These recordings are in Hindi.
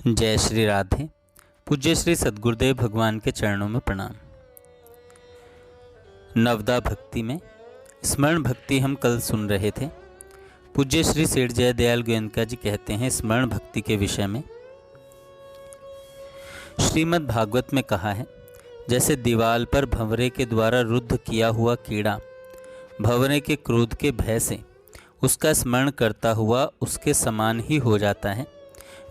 जय श्री राधे। पूज्य श्री सद्गुरुदेव भगवान के चरणों में प्रणाम। नवदा भक्ति में स्मरण भक्ति हम कल सुन रहे थे। पूज्य श्री सेठ जय दयाल गोयनका जी कहते हैं स्मरण भक्ति के विषय में, श्रीमद् भागवत में कहा है, जैसे दीवाल पर भंवरे के द्वारा रुद्ध किया हुआ कीड़ा भंवरे के क्रोध के भय से उसका स्मरण करता हुआ उसके समान ही हो जाता है,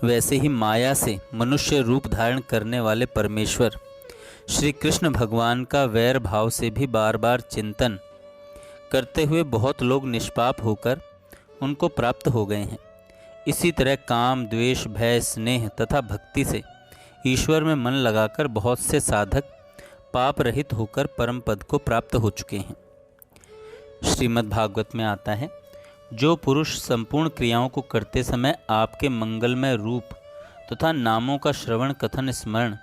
वैसे ही माया से मनुष्य रूप धारण करने वाले परमेश्वर श्री कृष्ण भगवान का वैर भाव से भी बार बार चिंतन करते हुए बहुत लोग निष्पाप होकर उनको प्राप्त हो गए हैं। इसी तरह काम, द्वेष, भय, स्नेह तथा भक्ति से ईश्वर में मन लगाकर बहुत से साधक पाप रहित होकर परम पद को प्राप्त हो चुके हैं। श्रीमद् भागवत में आता है, जो पुरुष संपूर्ण क्रियाओं को करते समय आपके मंगलमय रूप तथा नामों का श्रवण, कथन, स्मरण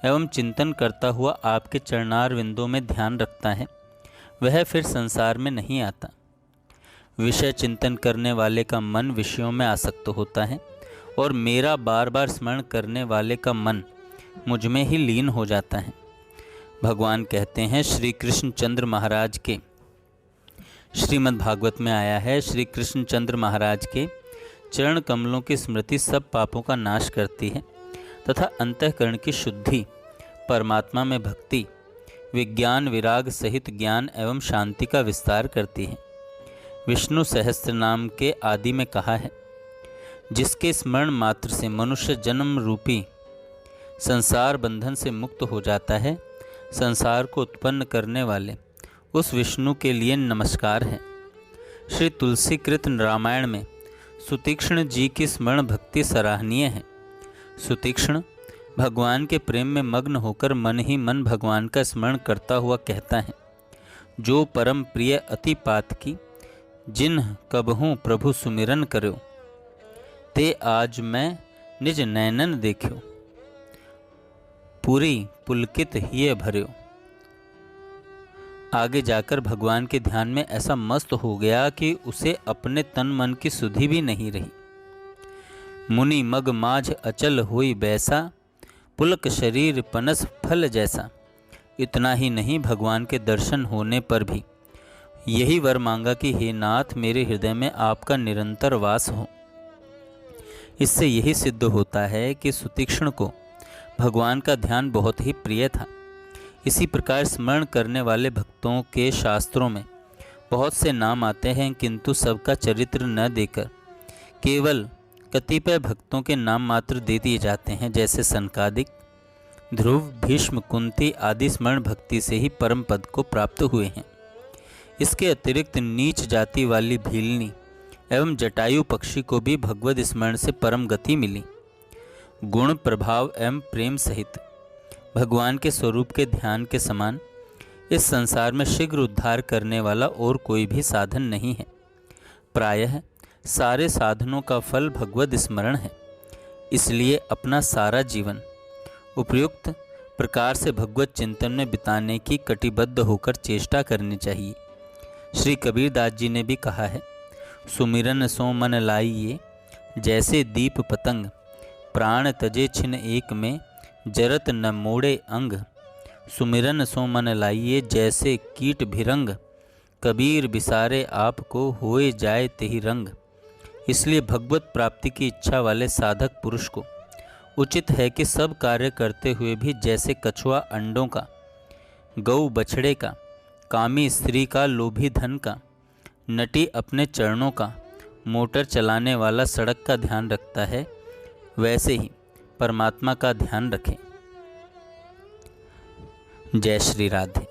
एवं चिंतन करता हुआ आपके चरणार विंदों में ध्यान रखता है, वह फिर संसार में नहीं आता। विषय चिंतन करने वाले का मन विषयों में आसक्त होता है और मेरा बार बार स्मरण करने वाले का मन मुझ में ही लीन हो जाता है। भगवान कहते हैं, श्री कृष्ण चंद्र महाराज के श्रीमद् भागवत में आया है, श्री कृष्ण चंद्र महाराज के चरण कमलों की स्मृति सब पापों का नाश करती है तथा अंतःकरण की शुद्धि, परमात्मा में भक्ति, विज्ञान, विराग सहित ज्ञान एवं शांति का विस्तार करती है। विष्णु सहस्त्र नाम के आदि में कहा है, जिसके स्मरण मात्र से मनुष्य जन्म रूपी संसार बंधन से मुक्त हो जाता है, संसार को उत्पन्न करने वाले उस विष्णु के लिए नमस्कार है। श्री तुलसीकृत रामायण में सुतीक्ष्ण जी की स्मरण भक्ति सराहनीय है। सुतीक्ष्ण भगवान के प्रेम में मग्न होकर मन ही मन भगवान का स्मरण करता हुआ कहता है, जो परम प्रिय अति पातकी जिन कबहूँ प्रभु सुमिरन करो, ते आज मैं निज नैनन देखो, पूरी पुलकित हिय भर्यो। आगे जाकर भगवान के ध्यान में ऐसा मस्त हो गया कि उसे अपने तन मन की सुधि भी नहीं रही। मुनि मग माझ अचल हुई बैसा, पुलक शरीर पनस फल जैसा। इतना ही नहीं, भगवान के दर्शन होने पर भी यही वर मांगा कि हे नाथ, मेरे हृदय में आपका निरंतर वास हो। इससे यही सिद्ध होता है कि सुतीक्ष्ण को भगवान का ध्यान बहुत ही प्रिय था। इसी प्रकार स्मरण करने वाले भक्तों के शास्त्रों में बहुत से नाम आते हैं, किंतु सबका चरित्र न देकर केवल कतिपय भक्तों के नाम मात्र दे दिए जाते हैं, जैसे सनकादिक, ध्रुव, भीष्म, कुंती आदि स्मरण भक्ति से ही परम पद को प्राप्त हुए हैं। इसके अतिरिक्त नीच जाति वाली भीलनी एवं जटायु पक्षी को भी भगवद स्मरण से परम गति मिली। गुण, प्रभाव एवं प्रेम सहित भगवान के स्वरूप के ध्यान के समान इस संसार में शीघ्र उद्धार करने वाला और कोई भी साधन नहीं है। प्रायः सारे साधनों का फल भगवद स्मरण है। इसलिए अपना सारा जीवन उपयुक्त प्रकार से भगवत चिंतन में बिताने की कटिबद्ध होकर चेष्टा करनी चाहिए। श्री कबीरदास जी ने भी कहा है, सुमिरन सो मन लाइए, जैसे दीप पतंग, प्राण तजे छिन एक में, जरत न मोड़े अंग। सुमिरन सो मन लाइए, जैसे कीट भिरंग, कबीर बिसारे आपको होए जाए तेहि रंग। इसलिए भगवत प्राप्ति की इच्छा वाले साधक पुरुष को उचित है कि सब कार्य करते हुए भी जैसे कछुआ अंडों का, गौ बछड़े का, कामी स्त्री का, लोभी धन का, नटी अपने चरणों का, मोटर चलाने वाला सड़क का ध्यान रखता है, वैसे ही परमात्मा का ध्यान रखें। जय श्री राधे।